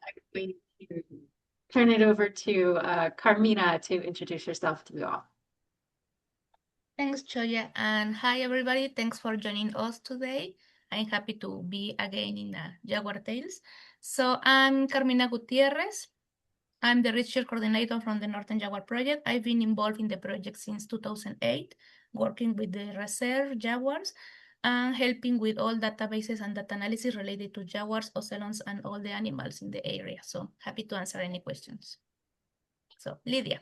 I'm going to turn it over to Carmina to introduce herself to you all. Thanks, Choya, and hi everybody. Thanks for joining us today. I'm happy to be again in Jaguar Tales. So I'm Carmina Gutierrez. I'm the research coordinator from the Northern Jaguar Project. I've been involved in the project since 2008, working with the reserve jaguars and helping with all databases and data analysis related to jaguars, ocelots, and all the animals in the area. So happy to answer any questions. So Lydia.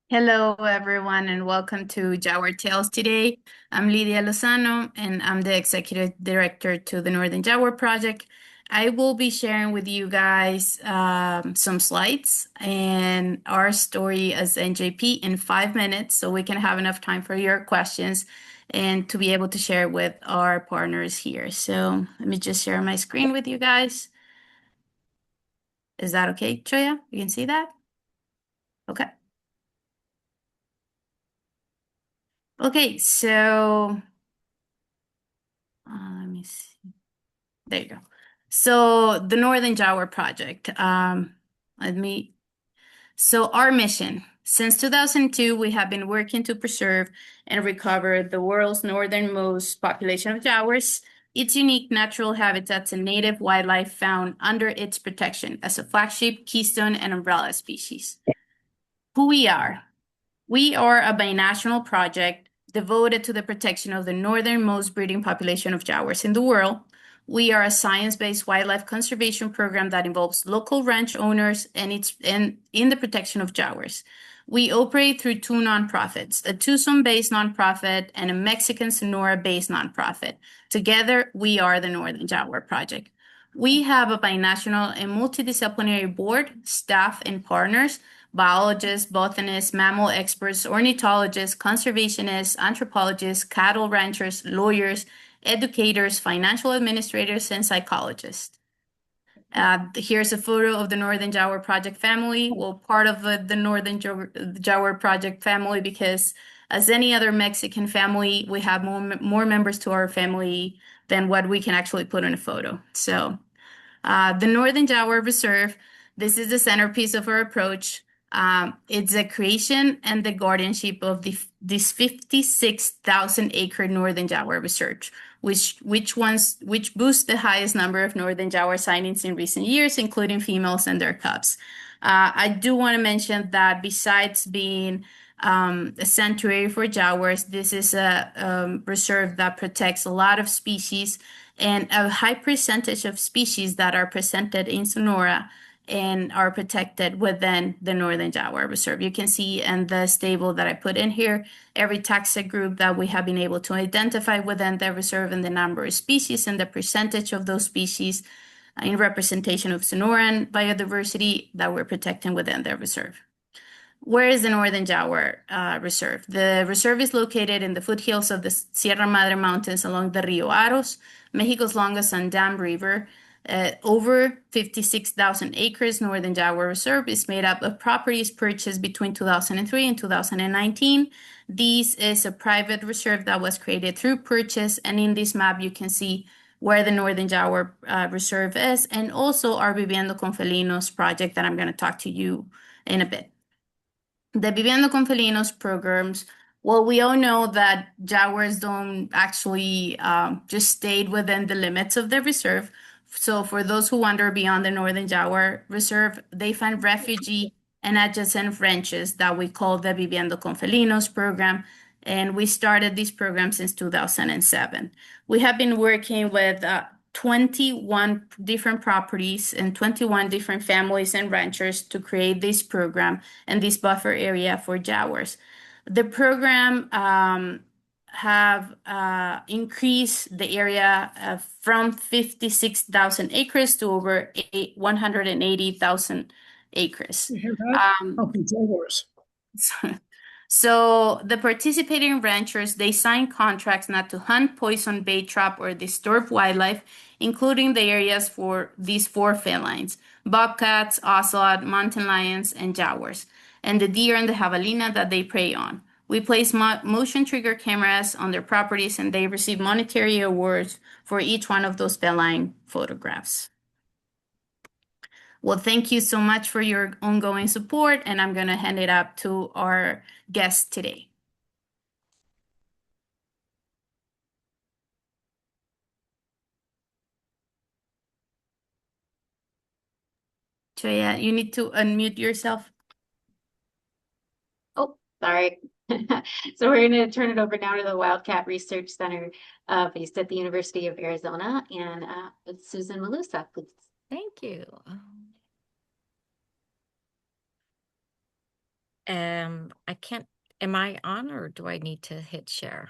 Hello, everyone, and welcome to Jaguar Tales today. I'm Lydia Lozano, and I'm the Executive Director to the Northern Jaguar Project. I will be sharing with you guys some slides and our story as NJP in 5 minutes so we can have enough time for your questions and to be able to share with our partners here. So let me just share my screen with you guys. Is that okay, Choya? You can see that? Okay. Okay, so let me see. There you go. So the Northern Jaguar Project. So our mission. Since 2002, we have been working to preserve and recover the world's northernmost population of jaguars, its unique natural habitats and native wildlife found under its protection as a flagship, keystone, and umbrella species. Who we are. We are a binational project devoted to the protection of the northernmost breeding population of jaguars in the world. We are a science-based wildlife conservation program that involves local ranch owners and in the protection of jaguars. We operate through two nonprofits, a Tucson-based nonprofit and a Mexican Sonora-based nonprofit. Together, we are the Northern Jaguar Project. We have a binational and multidisciplinary board, staff, and partners, biologists, botanists, mammal experts, ornithologists, conservationists, anthropologists, cattle ranchers, lawyers, educators, financial administrators, and psychologists. Here's a photo of the Northern Jaguar Project family. Well, part of the Northern Jaguar Project family because as any other Mexican family, we have more members to our family than what we can actually put in a photo. So the Northern Jaguar Reserve, this is the centerpiece of our approach. It's the creation and the guardianship of this 56,000-acre Northern Jaguar Reserve, which boosts the highest number of Northern Jaguar sightings in recent years, including females and their cubs. I do want to mention that besides being a sanctuary for jaguars, this is a reserve that protects a lot of species and a high percentage of species that are presented in Sonora and are protected within the Northern Jaguar Reserve. You can see in the table that I put in here, every taxa group that we have been able to identify within the reserve and the number of species and the percentage of those species in representation of Sonoran biodiversity that we're protecting within the reserve. Where is the Northern Jaguar Reserve? The reserve is located in the foothills of the Sierra Madre Mountains along the Rio Aros, Mexico's longest and dam river. Over 56,000 acres, Northern Jaguar Reserve is made up of properties purchased between 2003 and 2019. This is a private reserve that was created through purchase, and in this map you can see where the Northern Jaguar Reserve is, and also our Viviendo con Felinos project that I'm going to talk to you in a bit. The Viviendo con Felinos programs, well, we all know that jaguars don't actually just stay within the limits of the reserve. So for those who wander beyond the Northern Jaguar Reserve, they find refuge and adjacent ranches that we call the Viviendo con Felinos program. And we started this program since 2007. We have been working with 21 different properties and 21 different families and ranchers to create this program and this buffer area for jaguars. The program have increased the area from 56,000 acres to over 180,000 acres. Jaguars. So the participating ranchers, they sign contracts not to hunt, poison, bait, trap, or disturb wildlife, including the areas for these four felines: bobcats, ocelot, mountain lions, and jaguars, and the deer and the javelina that they prey on. We place motion trigger cameras on their properties, and they receive monetary awards for each one of those feline photographs. Well, thank you so much for your ongoing support, and I'm going to hand it up to our guest today. Choya, you need to unmute yourself. Oh, sorry. So we're going to turn it over now to the Wildcat Research Center based at the University of Arizona, and it's Susan Malusa, please. Thank you. I can't, am I on or do I need to hit share?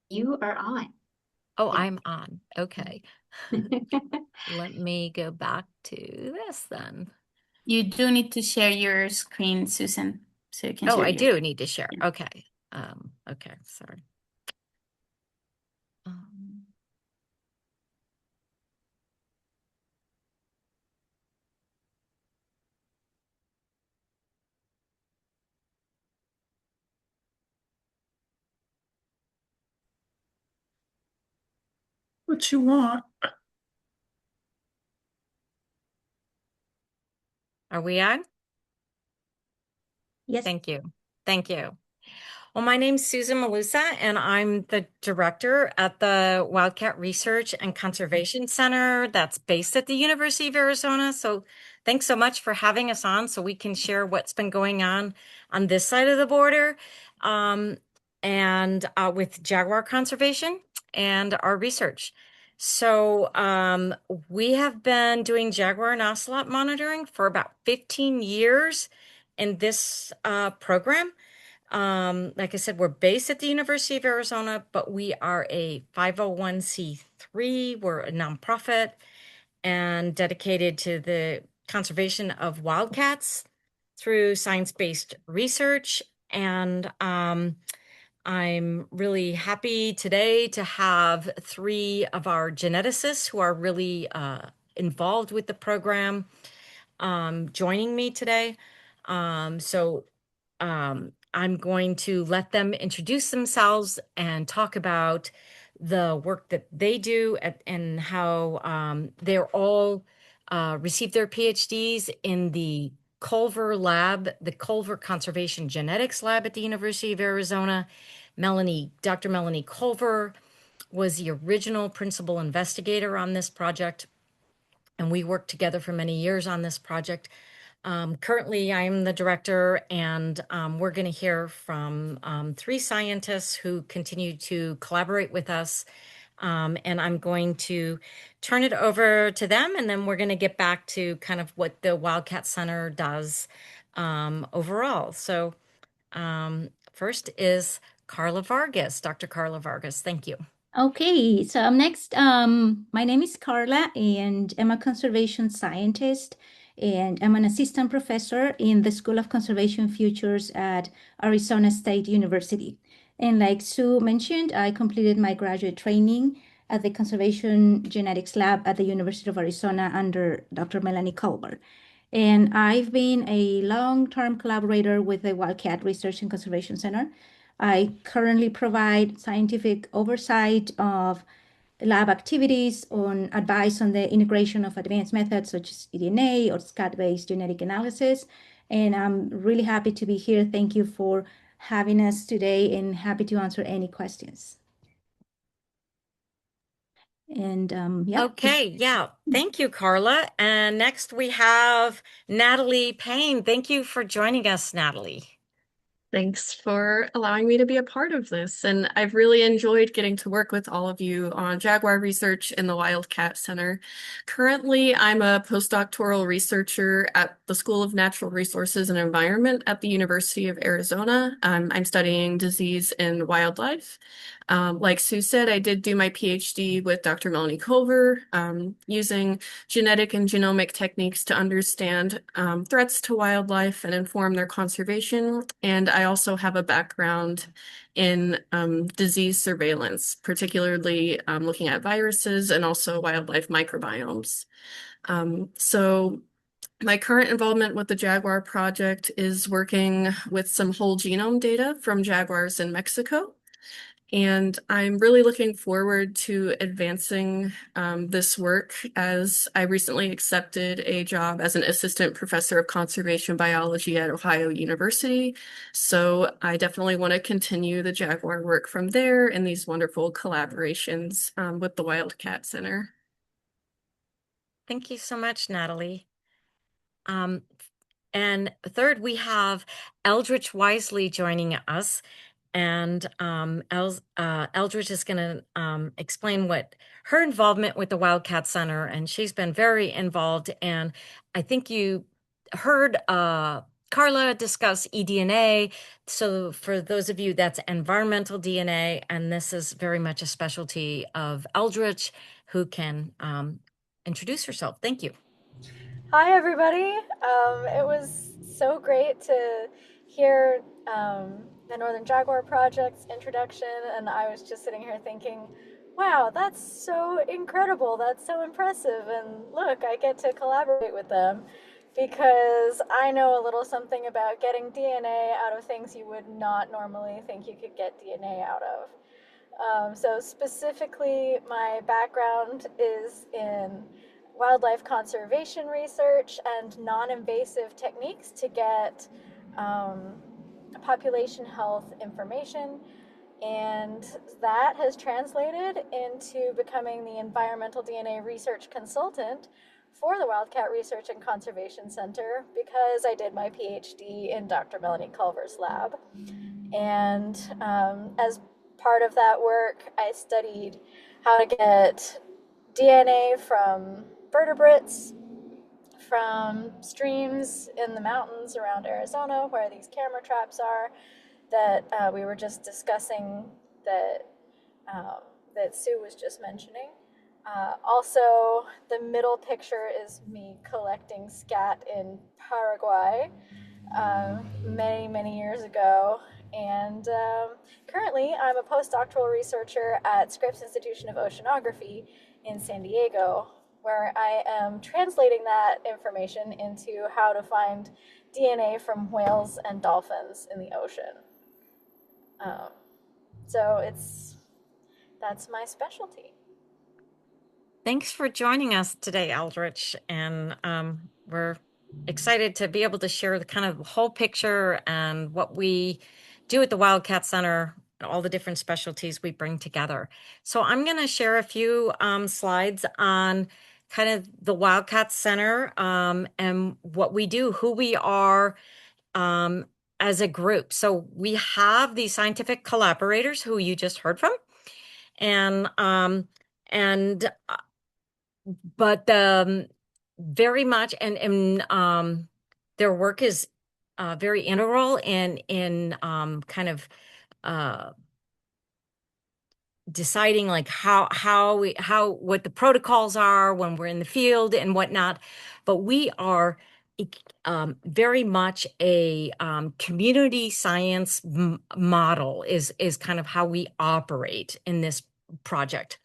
You are on. Oh, I'm on. Okay. Let me go back to this then. You do need to share your screen, Susan, so you can Oh, share I your. do need to share. Yeah. Okay. Okay, sorry. What you want? Are we on? Yes. Thank you. Thank you. Well, my name's Susan Malusa, and I'm the director at the Wildcat Research and Conservation Center that's based at the University of Arizona. So thanks so much for having us on so we can share what's been going on this side of the border and with Jaguar conservation and our research. So we have been doing jaguar and ocelot monitoring for about 15 years in this program. Like I said, we're based at the University of Arizona, but we are a 501c3. We're a nonprofit and dedicated to the conservation of wildcats through science-based research. And I'm really happy today to have three of our geneticists who are really involved with the program joining me today. I'm going to let them introduce themselves and talk about the work that they do and how they're all received their PhDs in the Culver Lab, the Culver Conservation Genetics Lab at the University of Arizona. Dr. Melanie Culver was the original principal investigator on this project, and we worked together for many years on this project. Currently, I'm the director, and we're going to hear from three scientists who continue to collaborate with us. And I'm going to turn it over to them, and then we're going to get back to kind of what the Wildcat Center does overall. So first is Carla Vargas, Dr. Carla Vargas. Thank you. Okay, so I'm next. My name is Carla, and I'm a conservation scientist, and I'm an assistant professor in the School of Conservation Futures at Arizona State University. And like Sue mentioned, I completed my graduate training at the Conservation Genetics Lab at the University of Arizona under Dr. Melanie Culver. And I've been a long-term collaborator with the Wildcat Research and Conservation Center. I currently provide scientific oversight of lab activities on advice on the integration of advanced methods such as eDNA or SCAD-based genetic analysis. And I'm really happy to be here. Thank you for having us today and happy to answer any questions. And yeah. Okay, yeah. Thank you, Carla. And next we have Natalie Payne. Thank you for joining us, Natalie. Thanks for allowing me to be a part of this. And I've really enjoyed getting to work with all of you on Jaguar research in the Wildcat Center. Currently, I'm a postdoctoral researcher at the School of Natural Resources and Environment at the University of Arizona. I'm studying disease in wildlife. Like Sue said, I did do my PhD with Dr. Melanie Culver, using genetic and genomic techniques to understand threats to wildlife and inform their conservation. And I also have a background in disease surveillance, particularly looking at viruses and also wildlife microbiomes. So My current involvement with the Jaguar project is working with some whole genome data from jaguars in Mexico. And I'm really looking forward to advancing this work as I recently accepted a job as an assistant professor of conservation biology at Ohio University. So I definitely want to continue the Jaguar work from there and these wonderful collaborations with the Wildcat Center. Thank you so much, Natalie. And third, we have Eldridge Wisely joining us. And Eldridge is going to explain what her involvement with the Wildcat Center, and she's been very involved. And I think you heard Carla discuss eDNA. So for those of you, that's environmental DNA, and this is very much a specialty of Eldridge, who can introduce herself. Thank you. Hi, everybody. It was so great to hear the Northern Jaguar Project's introduction, and I was just sitting here thinking, wow, that's so incredible. That's so impressive. And look, I get to collaborate with them because I know a little something about getting DNA out of things you would not normally think you could get DNA out of. So specifically, my background is in wildlife conservation research and non-invasive techniques to get population health information. And that has translated into becoming the environmental DNA research consultant for the Wildcat Research and Conservation Center because I did my PhD in Dr. Melanie Culver's lab. And as part of that work, I studied how to get DNA from vertebrates from streams in the mountains around Arizona where these camera traps are that we were just discussing that that Sue was just mentioning. Also, the middle picture is me collecting scat in Paraguay many, many years ago. And currently, I'm a postdoctoral researcher at Scripps Institution of Oceanography in San Diego, where I am translating that information into how to find DNA from whales and dolphins in the ocean. So that's my specialty. Thanks for joining us today, Eldridge. And we're excited to be able to share the kind of whole picture and what we do at the Wildcat Center, and all the different specialties we bring together. So I'm going to share a few slides on kind of the Wildcat Center and what we do, who we are as a group. So we have these scientific collaborators who you just heard from, and but very much and their work is very integral in kind of deciding like how what the protocols are when we're in the field and whatnot. But we are very much a community science model is kind of how we operate in this project.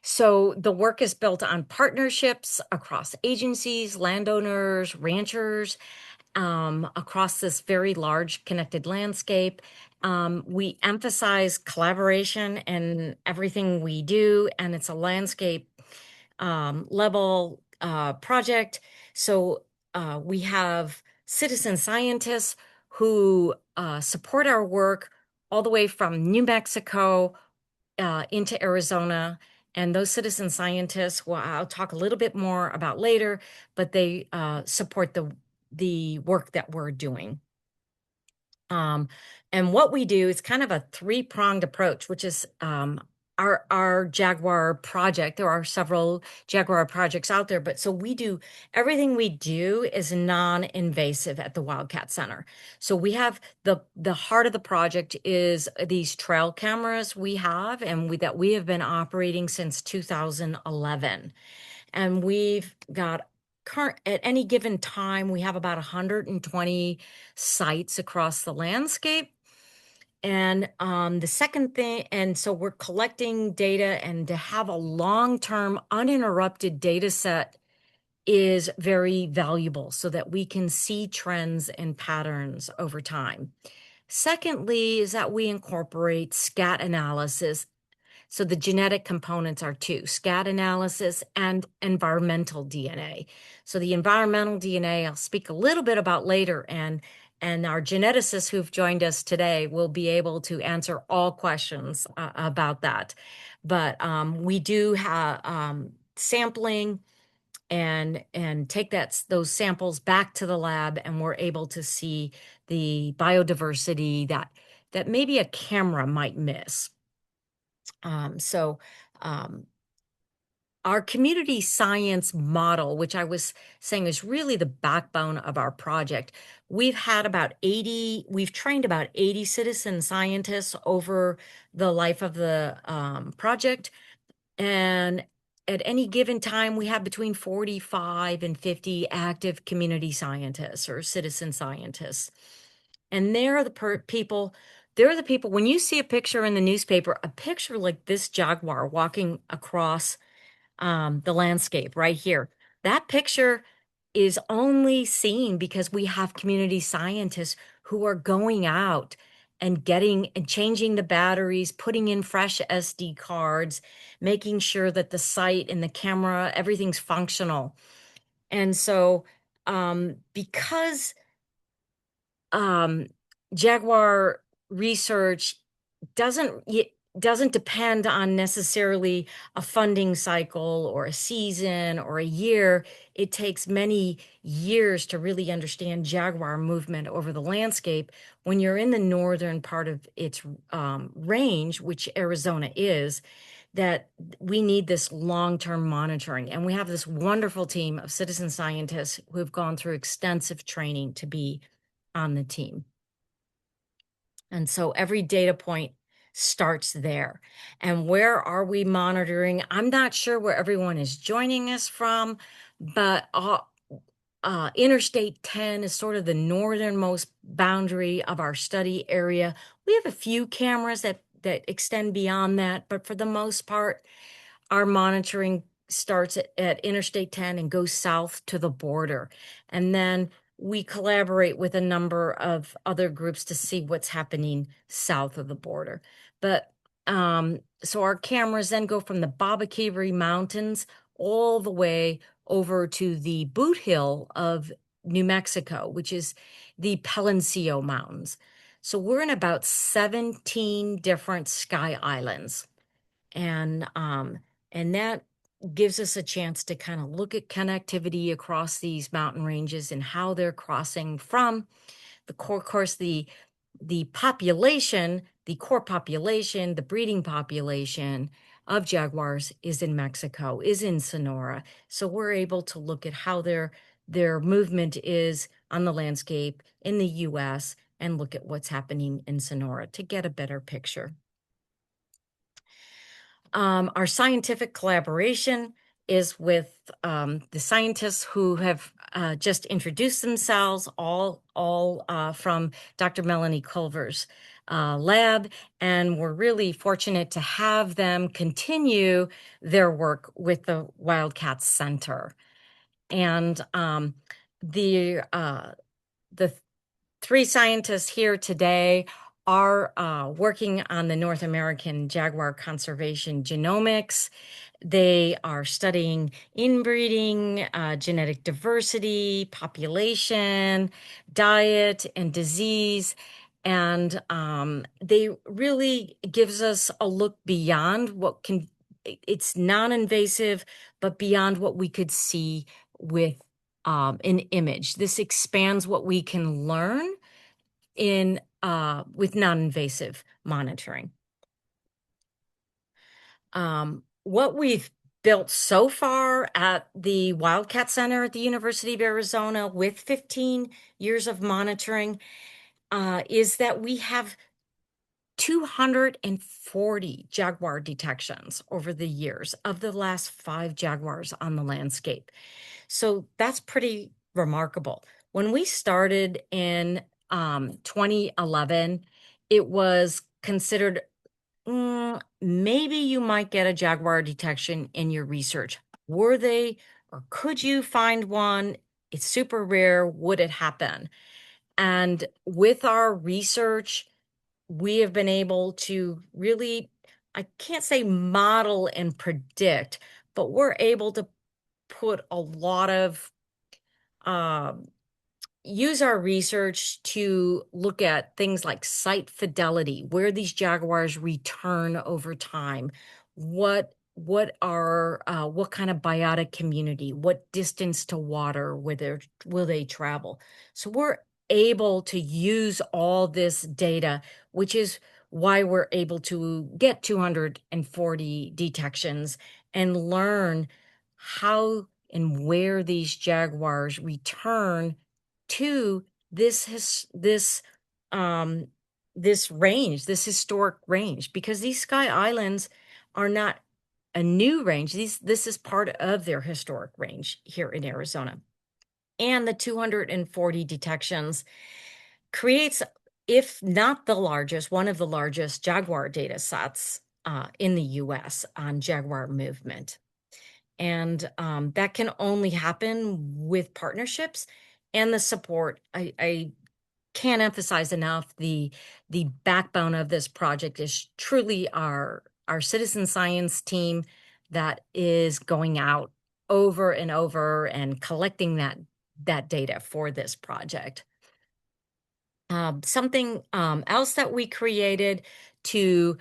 So the work is built on partnerships across agencies, landowners, ranchers, across this very large connected landscape. We emphasize collaboration in everything we do, and it's a landscape level project. So we have citizen scientists who support our work all the way from New Mexico into Arizona. And those citizen scientists, well, I'll talk a little bit more about later, but they support the work that we're doing. And what we do is kind of a three-pronged approach, which is our Jaguar project. There are several Jaguar projects out there, but so we do everything we do is non-invasive at the Wildcat Center. So we have the heart of the project is these trail cameras we have and that we have been operating since 2011. And we've got at any given time, we have about 120 sites across the landscape. And the second thing, and so we're collecting data, and to have a long-term uninterrupted data set is very valuable so that we can see trends and patterns over time. Secondly, is that we incorporate scat analysis. So the genetic components are two, scat analysis and environmental DNA. So the environmental DNA, I'll speak a little bit about later, and our geneticists who've joined us today will be able to answer all questions about that. But we do have sampling and take those samples back to the lab, and we're able to see the biodiversity that maybe a camera might miss. So our community science model, which I was saying is really the backbone of our project, we've trained about 80 citizen scientists over the life of the project. And at any given time, we have between 45 and 50 active community scientists or citizen scientists. And they're the people, when you see a picture in the newspaper, a picture like this jaguar walking across the landscape right here, that picture is only seen because we have community scientists who are going out and changing the batteries, putting in fresh SD cards, making sure that the site and the camera, everything's functional. And so because Jaguar research doesn't depend on necessarily a funding cycle or a season or a year. It takes many years to really understand jaguar movement over the landscape. When you're in the northern part of its range, which Arizona is, that we need this long-term monitoring. And we have this wonderful team of citizen scientists who have gone through extensive training to be on the team. And so every data point starts there. And where are we monitoring? I'm not sure where everyone is joining us from, but Interstate 10 is sort of the northernmost boundary of our study area. We have a few cameras that extend beyond that, but for the most part, our monitoring starts at Interstate 10 and goes south to the border. And then we collaborate with a number of other groups to see what's happening south of the border. But so our cameras then go from the Babakiri Mountains all the way over to the Boot Hill of New Mexico, which is the Peloncillo Mountains. So we're in about 17 different sky islands. And that gives us a chance to kind of look at connectivity across these mountain ranges and how they're crossing from the core course, the population, the core population, the breeding population of jaguars is in Mexico, is in Sonora. So we're able to look at how their movement is on the landscape in the US and look at what's happening in Sonora to get a better picture. Our scientific collaboration is with the scientists who have just introduced themselves, all from Dr. Melanie Culver's lab, and we're really fortunate to have them continue their work with the Wildcat Center. And the three scientists here today are working on the North American jaguar conservation genomics. They are studying inbreeding, genetic diversity, population, diet, and disease. And they really gives us a look beyond it's non-invasive, but beyond what we could see with an image. This expands what we can learn with non-invasive monitoring. What we've built so far at the Wildcat Center at the University of Arizona with 15 years of monitoring is that we have 240 jaguar detections over the years of the last 5 jaguars on the landscape. So that's pretty remarkable. When we started in 2011, it was considered maybe you might get a jaguar detection in your research. Were they or could you find one? It's super rare. Would it happen? And with our research, we have been able to really, I can't say model and predict, but we're able to put a lot of use our research to look at things like site fidelity, where these jaguars return over time, what are what kind of biotic community, what distance to water will they travel. So we're able to use all this data, which is why we're able to get 240 detections and learn how and where these jaguars return to um this range, this historic range, because these Sky Islands are not a new range. This is part of their historic range here in Arizona. And the 240 detections creates, if not the largest, one of the largest jaguar data sets in the US on jaguar movement. And that can only happen with partnerships and the support. I can't emphasize enough the backbone of this project is truly our citizen science team that is going out over and over and collecting that data for this project. Something else that we created to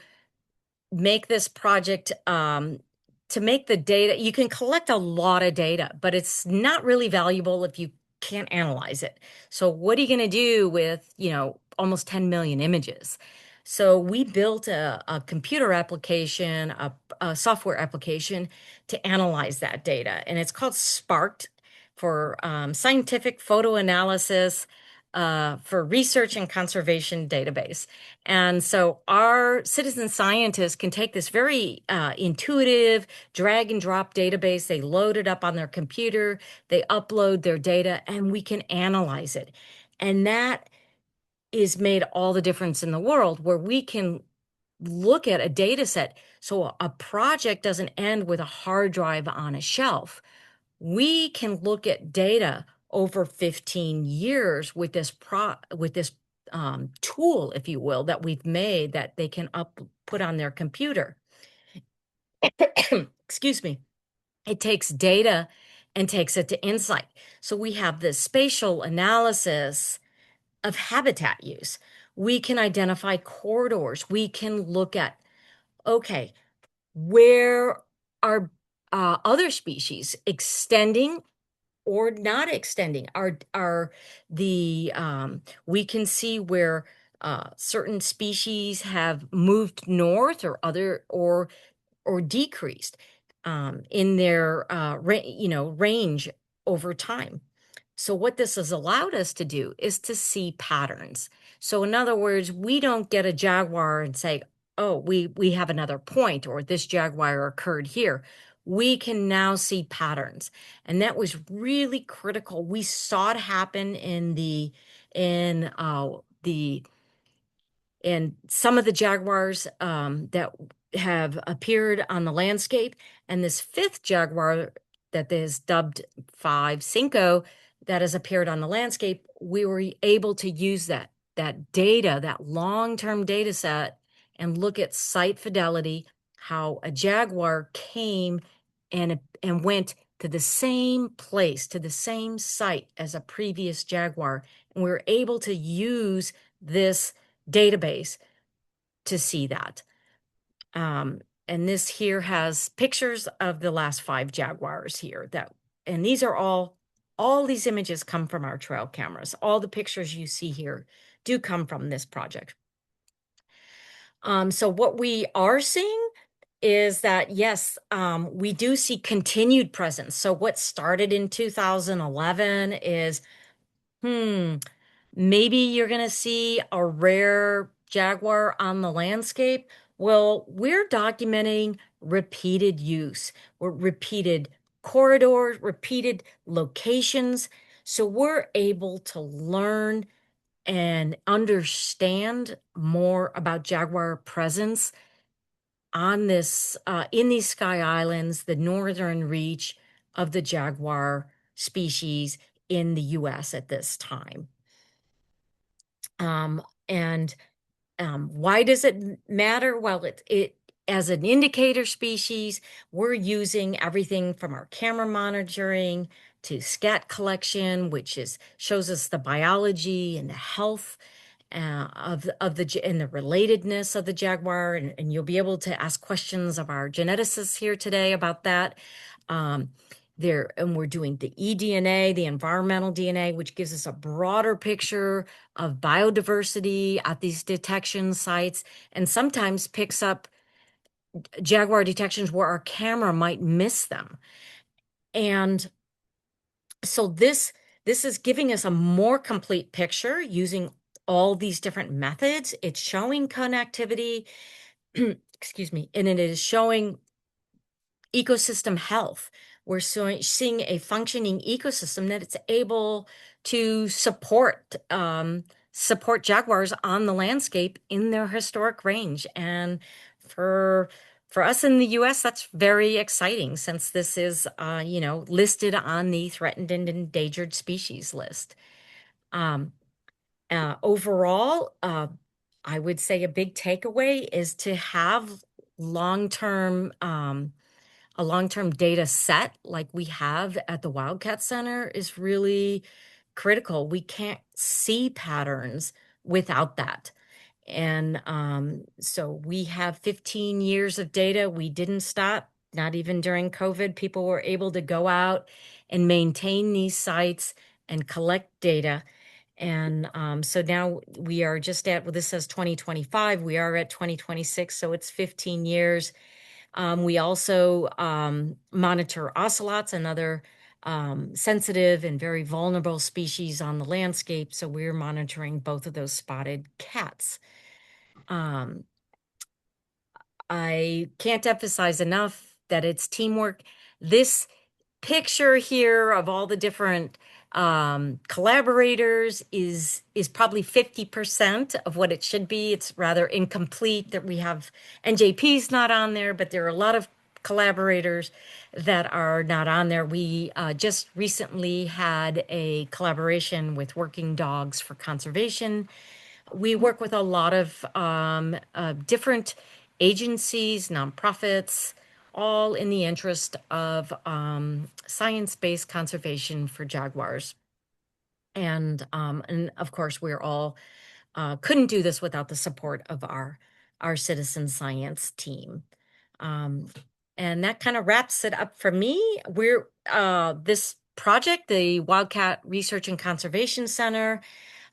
make this project to make the data, you can collect a lot of data, but it's not really valuable if you can't analyze it. So what are you going to do with, almost 10 million images? So we built a computer application, a software application to analyze that data, and it's called Sparked for scientific photo analysis for research and conservation database. And so our citizen scientists can take this very intuitive drag and drop database, they load it up on their computer, they upload their data, and we can analyze it. And that is made all the difference in the world, where we can look at a data set. So a project doesn't end with a hard drive on a shelf. We can look at data over 15 years with this tool, if you will, that we've made that they can put on their computer. Excuse me. It takes data and takes it to insight. So we have this spatial analysis of habitat use. We can identify corridors. We can look at, okay, where are other species extending or not extending? Are the we can see where certain species have moved north or decreased in their range over time. So what this has allowed us to do is to see patterns. So in other words, we don't get a jaguar and say, oh, we have another point, or this jaguar occurred here. We can now see patterns. And that was really critical. We saw it happen in some of the jaguars that have appeared on the landscape. And this fifth jaguar that is dubbed 5 Cinco that has appeared on the landscape, we were able to use that data, that long-term data set, and look at site fidelity, how a jaguar came and went to the same place, to the same site as a previous jaguar. And we were able to use this database to see that. And this here has pictures of the last 5 jaguars here and these are all these images come from our trail cameras. All the pictures you see here do come from this project. So what we are seeing is that, yes, we do see continued presence. So what started in 2011 is, maybe you're going to see a rare jaguar on the landscape. Well, we're documenting repeated use, or repeated corridors, repeated locations. So we're able to learn and understand more about jaguar presence on this in these Sky Islands, the northern reach, of the jaguar species in the US at this time. And why does it matter? Well, it as an indicator species, we're using everything from our camera monitoring to scat collection, which shows us the biology and the health of the and the relatedness of the jaguar, and you'll be able to ask questions of our geneticists here today about that. And we're doing the eDNA, the environmental DNA, which gives us a broader picture of biodiversity at these detection sites, and sometimes picks up jaguar detections where our camera might miss them. And so this is giving us a more complete picture using all these different methods. It's showing connectivity, excuse me, and it is showing ecosystem health. We're seeing a functioning ecosystem that it's able to support jaguars on the landscape in their historic range. And for us in the US, that's very exciting since this is listed on the threatened and endangered species list. Overall, I would say a big takeaway is to have long-term a long-term data set like we have at the Wildcat Center is really critical. We can't see patterns without that. And so we have 15 years of data. We didn't stop, not even during COVID. People were able to go out and maintain these sites and collect data. And so now we are just at, well, this says 2025. We are at 2026, so it's 15 years. We also monitor ocelots and other sensitive and very vulnerable species on the landscape. So we're monitoring both of those spotted cats. I can't emphasize enough that it's teamwork. This picture here of all the different collaborators is probably 50% of what it should be. It's rather incomplete that we have NJP's not on there, but there are a lot of collaborators that are not on there. We just recently had a collaboration with Working Dogs for Conservation. We work with a lot of different agencies, nonprofits, all in the interest of science-based conservation for jaguars. And of course, we're all couldn't do this without the support of our citizen science team. And that kind of wraps it up for me. We're this project, the Wildcat Research and Conservation Center.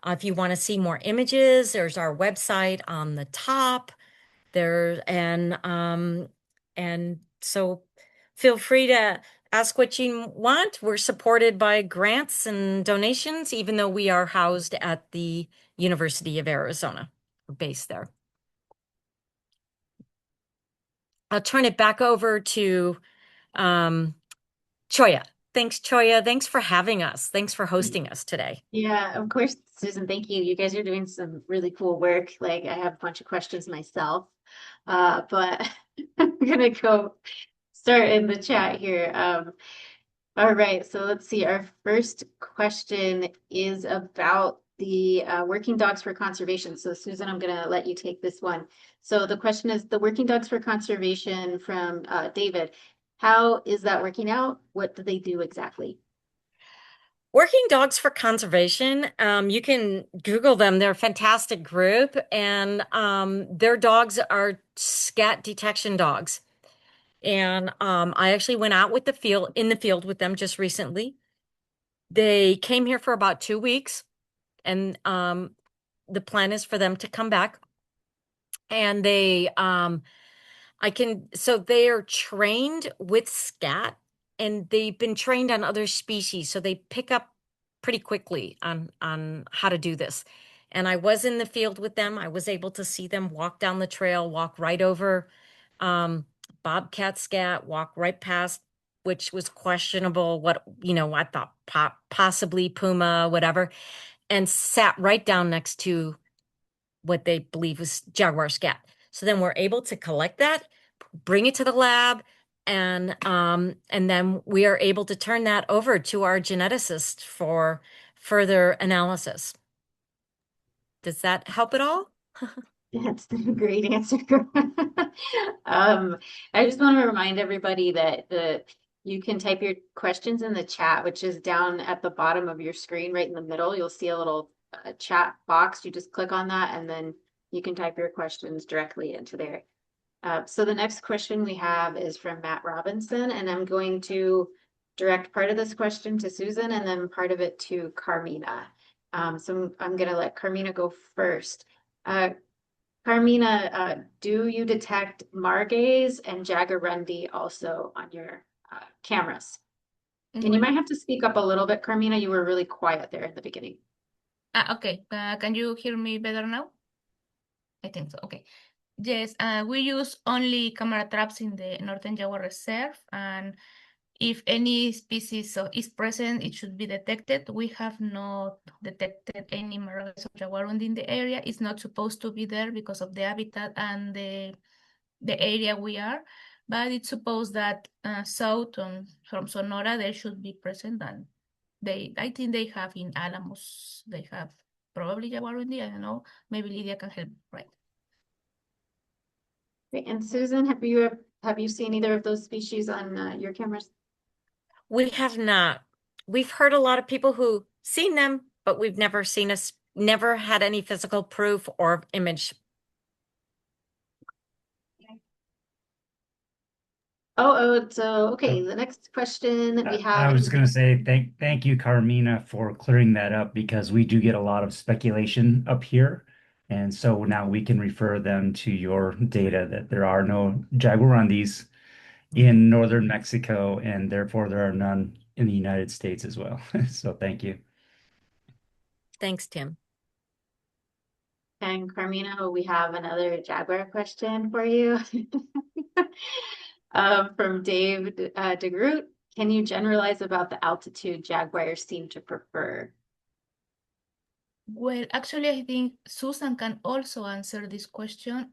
If you want to see more images, there's our website on the top there, and so feel free to ask what you want. We're supported by grants and donations, even though we are housed at the University of Arizona, based there. I'll turn it back over to Choya. Thanks, Choya. Thanks for having us. Thanks for hosting us today. Yeah, of course, Susan, thank you. You guys are doing some really cool work. Like I have a bunch of questions myself, but I'm gonna go start in the chat here. All right, so let's see. Our first question is about the Working Dogs for Conservation. So Susan, I'm gonna let you take this one. So the question is the Working Dogs for Conservation from David. How is that working out? What do they do exactly? Working Dogs for Conservation, you can Google them. They're a fantastic group, and their dogs are scat detection dogs. And I actually went out in the field with them just recently. They came here for about 2 weeks, and the plan is for them to come back. And so they are trained with scat, and they've been trained on other species, so they pick up pretty quickly on how to do this. And I was in the field with them. I was able to see them walk down the trail, walk right over bobcat scat, walk right past, which was questionable. I thought possibly puma, whatever, and sat right down next to what they believe was jaguar scat. So then we're able to collect that, bring it to the lab, and then we are able to turn that over to our geneticist for further analysis. Does that help at all? That's a great answer. I just want to remind everybody that you can type your questions in the chat, which is down at the bottom of your screen, right in the middle. You'll see a little chat box. You just click on that, and then you can type your questions directly into there. So the next question we have is from Matt Robinson, and I'm going to direct part of this question to Susan and then part of it to Carmina. So I'm going to let Carmina go first. Carmina, do you detect margays and jaguarundi also on your cameras? And you might have to speak up a little bit, Carmina. You were really quiet there in the beginning. Okay. Can you hear me better now? I think so. Okay. Yes, we use only camera traps in the Northern Jaguar Reserve, and if any species is present, it should be detected. We have not detected any margays of jaguarundi in the area. It's not supposed to be there because of the habitat and the area we are, but it's supposed that south from Sonora they should be present, and I think they have in Alamos, they have probably jaguarundi. I don't know. Maybe Lydia can help, right? Great. And Susan, have you seen either of those species on your cameras? We have not. We've heard a lot of people who seen them, but we've never never had any physical proof or image. So okay. The next question we have. I was going to say thank you, Carmina, for clearing that up because we do get a lot of speculation up here. And so now we can refer them to your data that there are no jaguarundis in northern Mexico, and therefore there are none in the United States as well. So thank you. Thanks, Tim. And Carmina, we have another Jaguar question for you. From Dave DeGroot. Can you generalize about the altitude jaguars seem to prefer? Well, actually, I think Susan can also answer this question.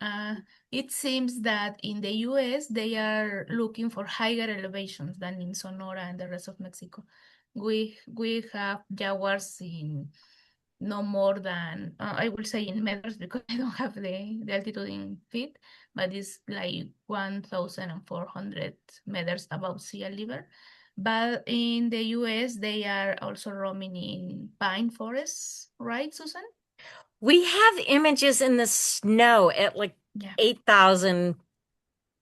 It seems that in the US, they are looking for higher elevations than in Sonora and the rest of Mexico. We have jaguars in no more than, I will say in meters because I don't have the altitude in feet, but it's like 1,400 meters above sea level. But in the US, they are also roaming in pine forests, right, Susan? We have images in the snow at like 8,000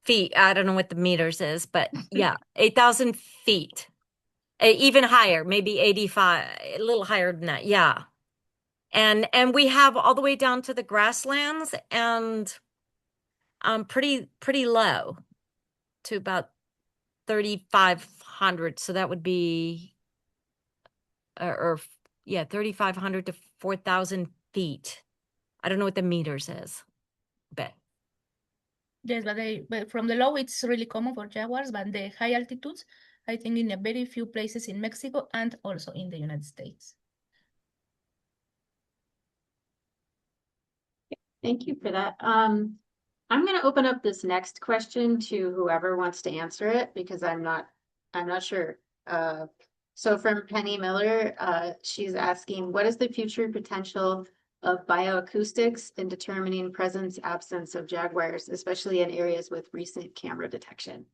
feet. I don't know what the meters is, but yeah, 8,000 feet. Even higher, maybe 85, a little higher than that. Yeah. And we have all the way down to the grasslands and pretty low to about 3,500. So that would be yeah, 3,500 to 4,000 feet. I don't know what the meters is, but yes, but from the low, it's really common for jaguars, but the high altitudes, I think in a very few places in Mexico and also in the United States. Thank you for that. I'm going to open up this next question to whoever wants to answer it because I'm not sure. So from Penny Miller, she's asking, what is the future potential of bioacoustics in determining presence, absence of jaguars, especially in areas with recent camera detection?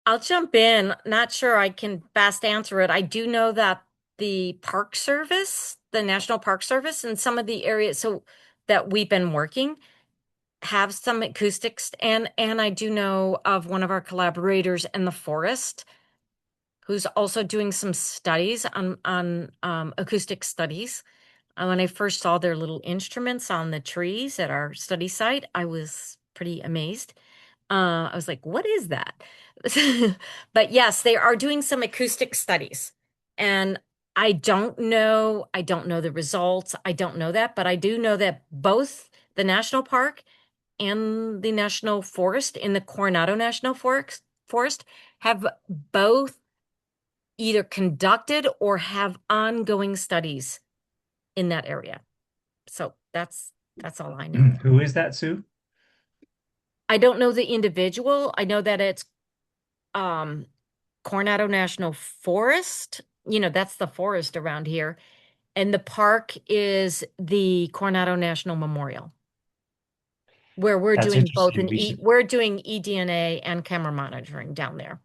I'll jump in. Not sure I can fast answer it. I do know that the Park Service, the National Park Service, and some of the areas so that we've been working have some acoustics, and I do know of one of our collaborators in the forest who's also doing some studies on acoustic studies. When I first saw their little instruments on the trees at our study site, I was pretty amazed. I was like, what is that? But yes, they are doing some acoustic studies. And I don't know the results. I don't know that, but I do know that both the national park and the national forest in the Coronado National Forest have both either conducted or have ongoing studies in that area. So that's all I know. Who is that, Sue? I don't know the individual. I know that it's Coronado National Forest. That's the forest around here. And the park is the Coronado National Memorial, where we're That's doing both interesting. we're doing eDNA and camera monitoring down there.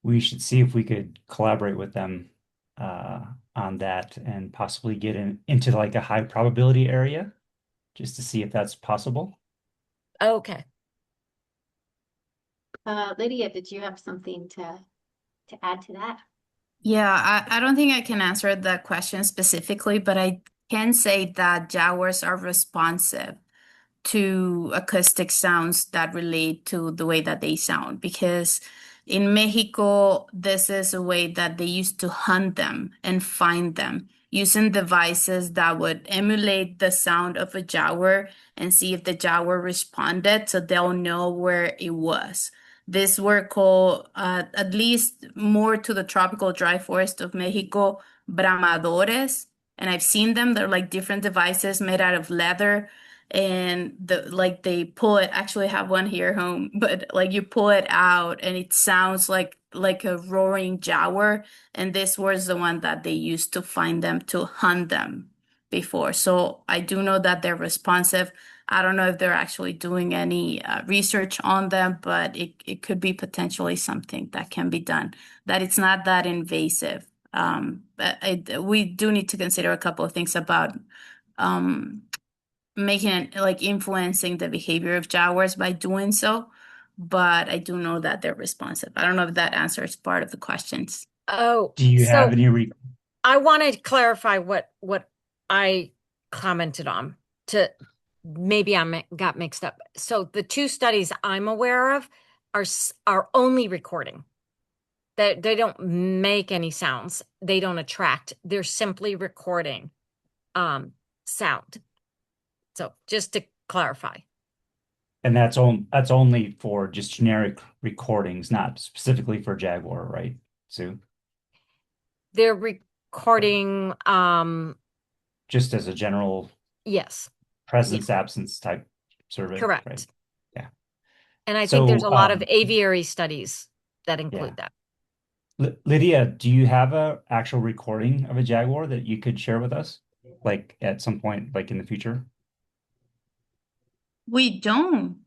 We should see if we could collaborate with them on that and possibly get into like a high probability area just to see if that's possible. Okay. Lydia, did you have something to add to that? Yeah, I don't think I can answer that question specifically, but I can say that jaguars are responsive to acoustic sounds that relate to the way that they sound. Because in Mexico, this is a way that they used to hunt them and find them using devices that would emulate the sound of a jaguar and see if the jaguar responded so they'll know where it was. These were called, at least more to the tropical dry forest of Mexico, bramadores. And I've seen them. They're like different devices made out of leather and they pull it. Actually have one here home, but like you pull it out and it sounds like a roaring jaguar, and this was the one that they used to find them to hunt them before. So I do know that they're responsive. I don't know if they're actually doing any research on them, but it could be potentially something that can be done, that it's not that invasive. But we do need to consider a couple of things about making it like influencing the behavior of jaguars by doing so. But I do know that they're responsive. I don't know if that answers part of the questions. Oh, Do you have so any I want to clarify what I commented on to maybe got mixed up. So the two studies I'm aware of are only recording. They don't make any sounds. They don't attract. They're simply recording sound. So just to clarify. And that's only for just generic recordings, not specifically for Jaguar, right, Sue? They're recording Just as a general yes. presence absence type survey, Correct. right? Yeah. And I think there's So a lot of aviary studies that include yeah. that. Lydia, do you have a actual recording of a Jaguar that you could share with us, like at some point, like in the future? We don't.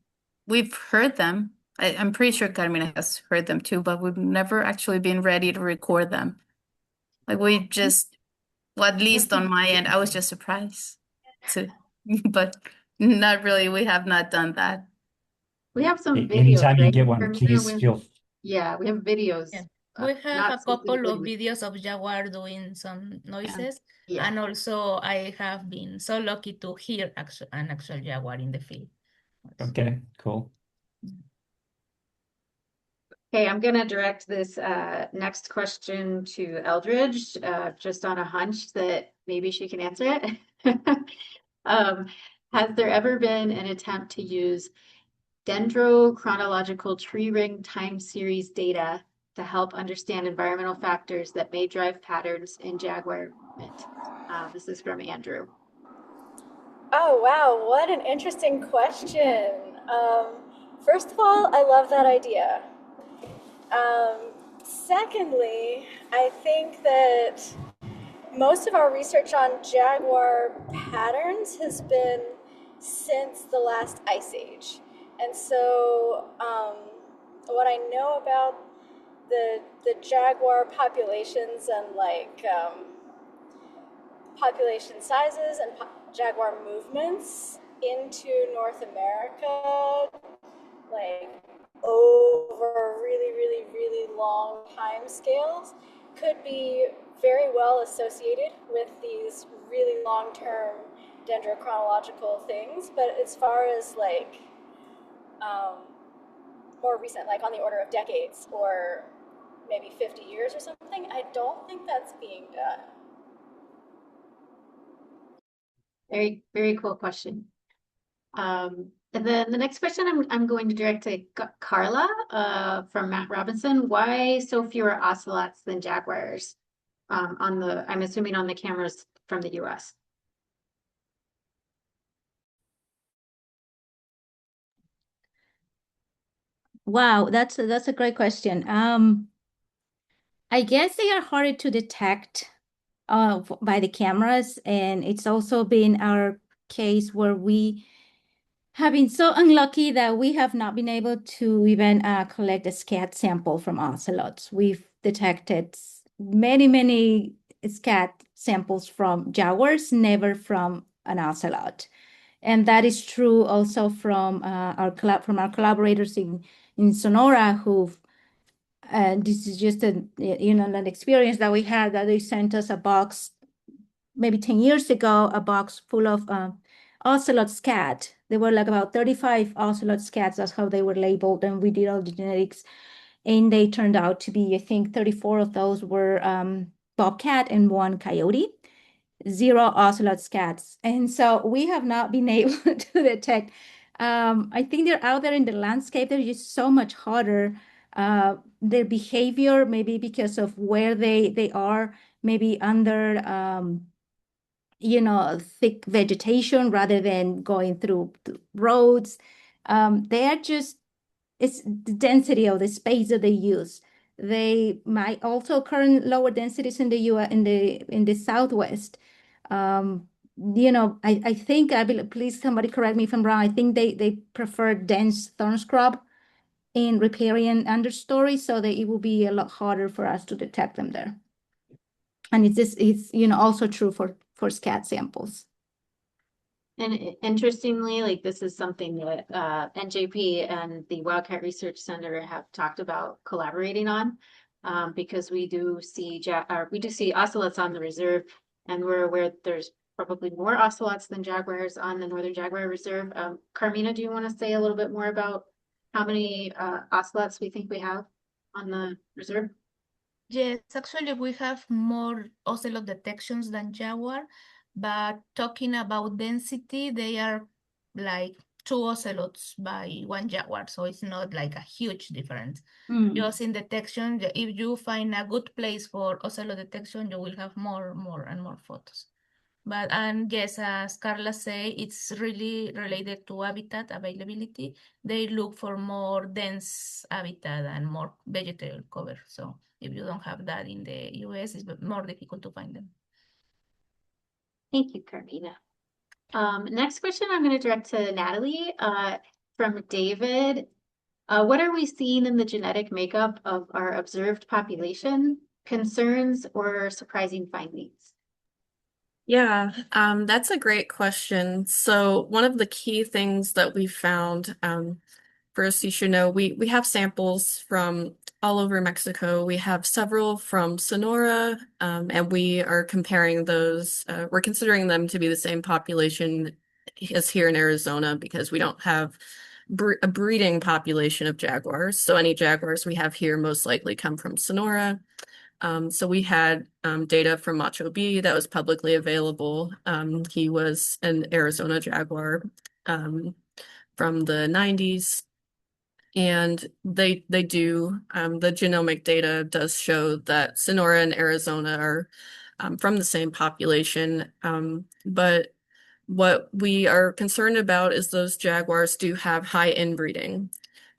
We've heard them. I'm pretty sure Carmina has heard them too, but we've never actually been ready to record them. Like we just, well, at least on my end, I was just surprised to, but not really. We have not done that. We have some videos, Anytime you right? get one, Carmina, please feel. Yeah, we have videos. Yeah. We have Not a couple specifically of with, videos of jaguar doing some noises, yeah. and also I have been so lucky to hear an actual jaguar in the field. Okay, cool. Okay, I'm going to direct this next question to Eldridge, just on a hunch that maybe she can answer it. Has there ever been an attempt to use dendrochronological tree ring time series data to help understand environmental factors that may drive patterns in jaguar movement? This is from Andrew. Oh, wow, what an interesting question. First of all, I love that idea. Secondly, I think that most of our research on jaguar patterns has been since the last ice age. And so what I know about the jaguar populations and like population sizes and jaguar movements into North America, like over really long time scales, could be very well associated with these really long-term dendrochronological things. But as far as like more recent, like on the order of decades or maybe 50 years or something, I don't think that's being done. Very cool question. And then the next question I'm going to direct to Carla from Matt Robinson. Why so fewer ocelots than jaguars? I'm assuming on the cameras from the US? Wow, that's a great question. I guess they are harder to detect by the cameras, and it's also been our case where we have been so unlucky that we have not been able to even collect a scat sample from ocelots. We've detected many scat samples from jaguars, never from an ocelot. And that is true also from our collaborators in Sonora, who this is just an experience that we had, that they sent us a box maybe 10 years ago, a box full of ocelot scat. There were like about 35 ocelot scats. That's how they were labeled, and we did all the genetics, and they turned out to be, I think, 34 of those were bobcat and one coyote. 0 ocelot scats. And so we have not been able to detect. I think they're out there in the landscape. They're just so much harder. Their behavior, maybe because of where they are, maybe under thick vegetation rather than going through roads. They are just, it's the density of the space that they use. They might also occur in lower densities in the US, in the Southwest. I think, please somebody correct me if I'm wrong. I think they prefer dense thorn scrub in riparian understory, so that it will be a lot harder for us to detect them there. And it's also true for scat samples. And interestingly, like this is something that NJP and the Wildcat Research Center have talked about collaborating on, because we do see ocelots on the reserve, and we're aware that there's probably more ocelots than jaguars on the Northern Jaguar Reserve. Carmina, do you want to say a little bit more about how many ocelots we think we have on the reserve? Yes, actually, we have more ocelot detections than jaguar, but talking about density, they are like 2 ocelots by 1 jaguar, so it's not like a huge difference. Just in detection, if you find a good place for ocelot detection, you will have more and more photos. But and yes, as Carla say, it's really related to habitat availability. They look for more dense habitat and more vegetal cover. So if you don't have that in the US, it's more difficult to find them. Thank you, Carmina. Next question I'm going to direct to Natalie from David. What are we seeing in the genetic makeup of our observed population? Concerns or surprising findings? Yeah, that's a great question. So one of the key things that we found, first you should know, we have samples from all over Mexico. We have several from Sonora, and we are comparing those. We're considering them to be the same population as here in Arizona because we don't have a breeding population of jaguars. So any jaguars we have here most likely come from Sonora. So we had data from Macho B that was publicly available. He was an Arizona Jaguar from the 90s. And they do, the genomic data does show that Sonora and Arizona are from the same population. But what we are concerned about is those jaguars do have high inbreeding.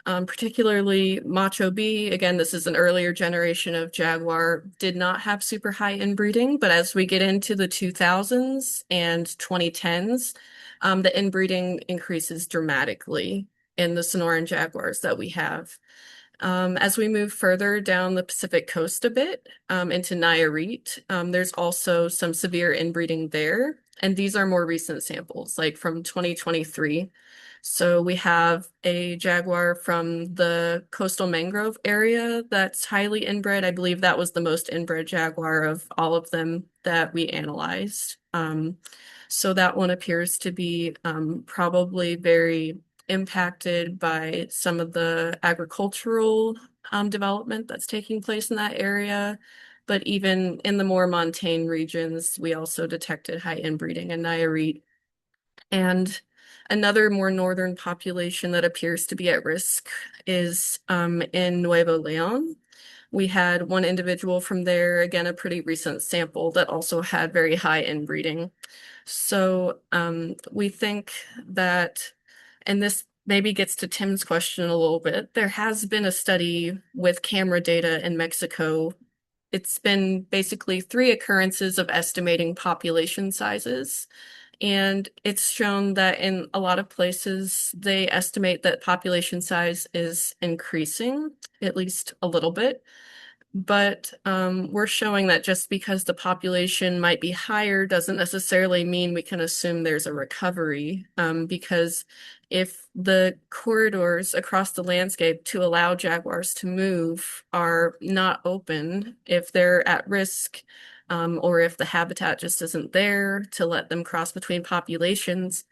Particularly Macho B, again, this is an earlier generation of Jaguar, did not have super high inbreeding, but as we get into the 2000s and 2010s, the inbreeding increases dramatically in the Sonoran Jaguars that we have. As we move further down the Pacific coast a bit, into Nayarit, there's also some severe inbreeding there, and these are more recent samples, like from 2023. So we have a jaguar from the coastal mangrove area that's highly inbred. I believe that was the most inbred jaguar of all of them that we analyzed. So that one appears to be probably very impacted by some of the agricultural development that's taking place in that area. But even in the more montane regions, we also detected high inbreeding in Nayarit. And another more northern population that appears to be at risk is in Nuevo León, We had one individual from there, again, a pretty recent sample that also had very high inbreeding. So we think that, and this maybe gets to Tim's question a little bit, there has been a study with camera data in Mexico. It's been basically 3 occurrences of estimating population sizes. And it's shown that in a lot of places, they estimate that population size is increasing, at least a little bit. But we're showing that just because the population might be higher doesn't necessarily mean we can assume there's a recovery, because if the corridors across the landscape to allow jaguars to move are not open, if they're at risk, or if the habitat just isn't there to let them cross between populations,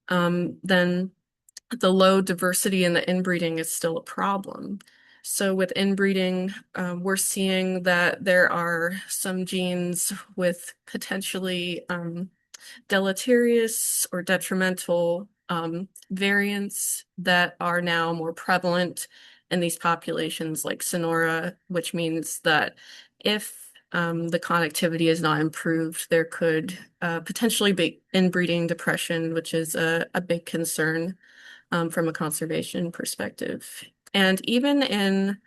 then the low diversity in the inbreeding is still a problem. So with inbreeding, we're seeing that there are some genes with potentially deleterious or detrimental variants that are now more prevalent in these populations, like Sonora, which means that if the connectivity is not improved, there could potentially be inbreeding depression, which is a big concern from a conservation perspective. And even in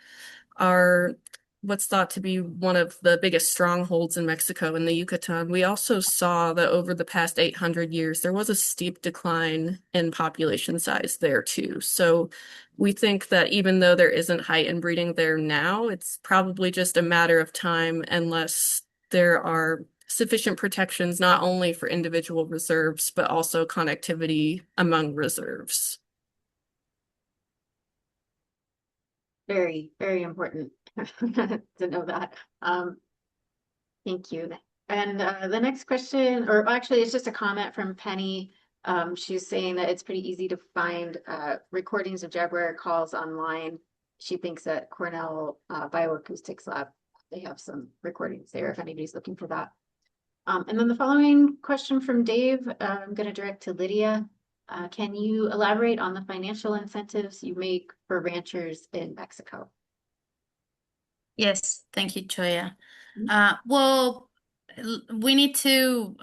our what's thought to be one of the biggest strongholds in Mexico, in the Yucatan, we also saw that over the past 800 years, there was a steep decline in population size there too. So we think that even though there isn't high inbreeding there now, it's probably just a matter of time unless there are sufficient protections, not only for individual reserves, but also connectivity among reserves. Very, very important to know that. Thank you. And the next question, or actually it's just a comment from Penny. She's saying that it's pretty easy to find recordings of Jaguar calls online. She thinks that Cornell Bioacoustics Lab, they have some recordings there if anybody's looking for that. And then the following question from Dave, I'm going to direct to Lydia. Can you elaborate on the financial incentives you make for ranchers in Mexico? Yes, thank you, Choya. Well, we need to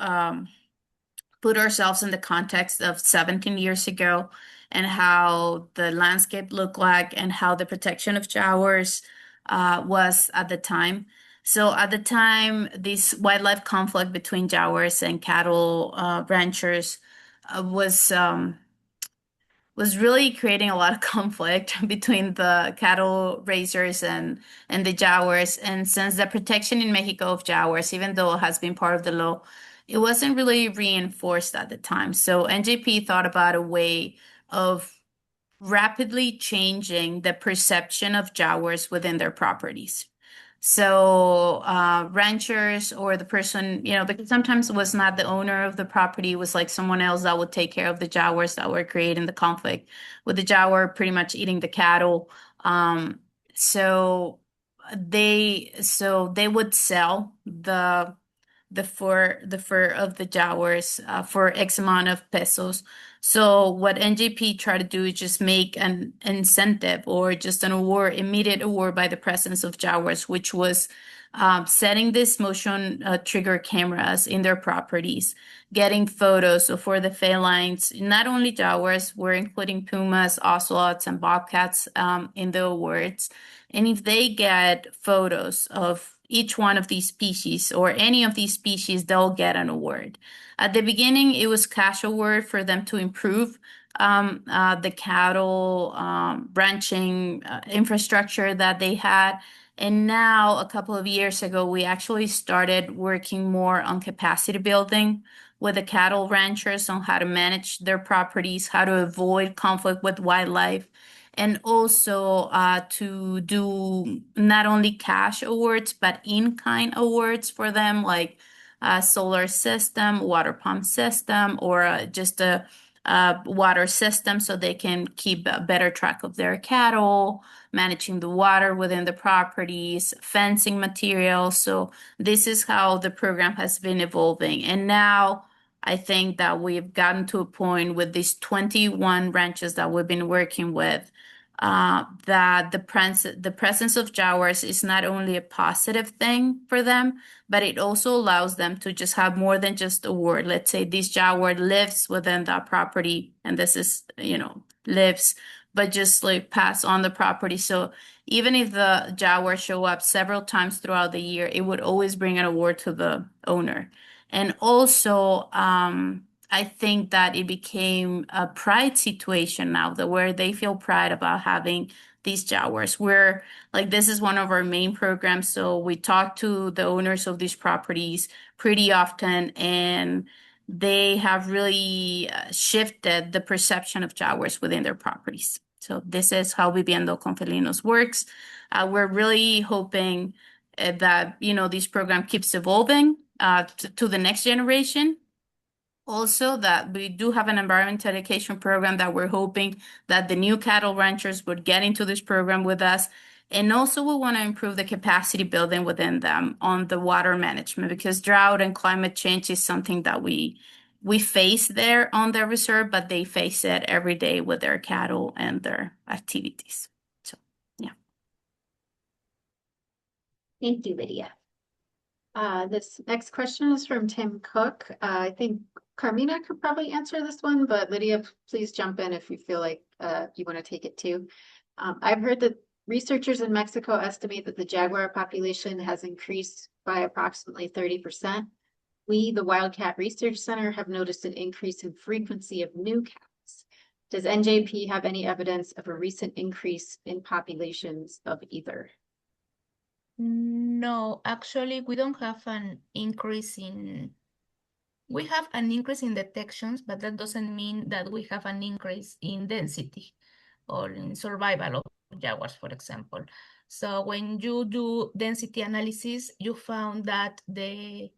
put ourselves in the context of 17 years ago and how the landscape looked like and how the protection of jaguars was at the time. So at the time, this wildlife conflict between jaguars and cattle ranchers was really creating a lot of conflict between the cattle raisers and the jaguars. And since the protection in Mexico of jaguars, even though it has been part of the law, it wasn't really reinforced at the time. So NJP thought about a way of rapidly changing the perception of jaguars within their properties. So ranchers or the person, because sometimes it was not the owner of the property, it was like someone else that would take care of the jaguars that were creating the conflict, with the jaguar pretty much eating the cattle. So they would sell the fur of the jaguars for X amount of pesos. So what NJP tried to do is just make an incentive or just an award, immediate award by the presence of jaguars, which was setting this motion trigger cameras in their properties, getting photos. So for the felines, not only jaguars, we're including pumas, ocelots, and bobcats in the awards. And if they get photos of each one of these species or any of these species, they'll get an award. At the beginning, it was cash award for them to improve the cattle ranching infrastructure that they had. And now, a couple of years ago, we actually started working more on capacity building with the cattle ranchers on how to manage their properties, how to avoid conflict with wildlife, and also to do not only cash awards, but in-kind awards for them, like a solar system, water pump system, or just a water system so they can keep a better track of their cattle, managing the water within the properties, fencing materials. So this is how the program has been evolving. And now I think that we've gotten to a point with these 21 ranches that we've been working with that the presence of jaguars is not only a positive thing for them, but it also allows them to just have more than just a word. Let's say this jaguar lives within that property, and this is, lives, but just like pass on the property. So even if the jaguar show up several times throughout the year, it would always bring an award to the owner. And also, I think that it became a pride situation now, that where they feel pride about having these jaguars. Where like this is one of our main programs, so we talk to the owners of these properties pretty often, and they have really shifted the perception of jaguars within their properties. So this is how Viviendo con Felinos works. We're really hoping that this program keeps evolving to the next generation. Also, that we do have an environmental education program that we're hoping that the new cattle ranchers would get into this program with us. And also, we want to improve the capacity building within them on the water management, because drought and climate change is something that we face there on the reserve, but they face it every day with their cattle and their activities. So, yeah. Thank you, Lydia. This next question is from Tim Cook. I think Carmina could probably answer this one, but Lydia, please jump in if you feel like you want to take it too. I've heard that researchers in Mexico estimate that the jaguar population has increased by approximately 30%. We, the Wildcat Research Center, have noticed an increase in frequency of new cats. Does NJP have any evidence of a recent increase in populations of either? No, actually, we don't have an increase we have an increase in detections, but that doesn't mean that we have an increase in density or in survival of jaguars, for example. So when you do density analysis, you found that the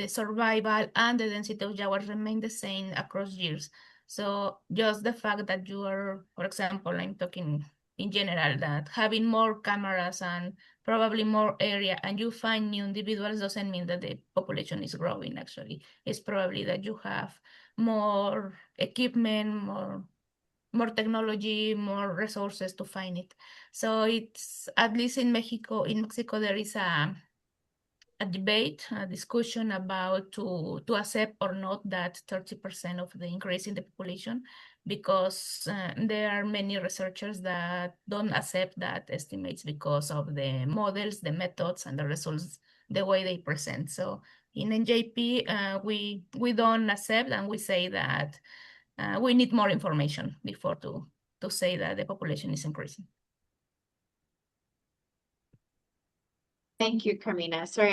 survival and the density of jaguars remain the same across years. So just the fact that you are, for example, I'm talking in general, that having more cameras and probably more area and you find new individuals doesn't mean that the population is growing. Actually, it's probably that you have more equipment, more technology, more resources to find it. So it's, at least in Mexico, there is a debate, a discussion about to accept or not that 30% of the increase in the population, because there are many researchers that don't accept that estimates because of the models, the methods, and the results, the way they present. So in NJP, we don't accept, and we say that we need more information before to say that the population is increasing. Thank you, Carmina. Sorry,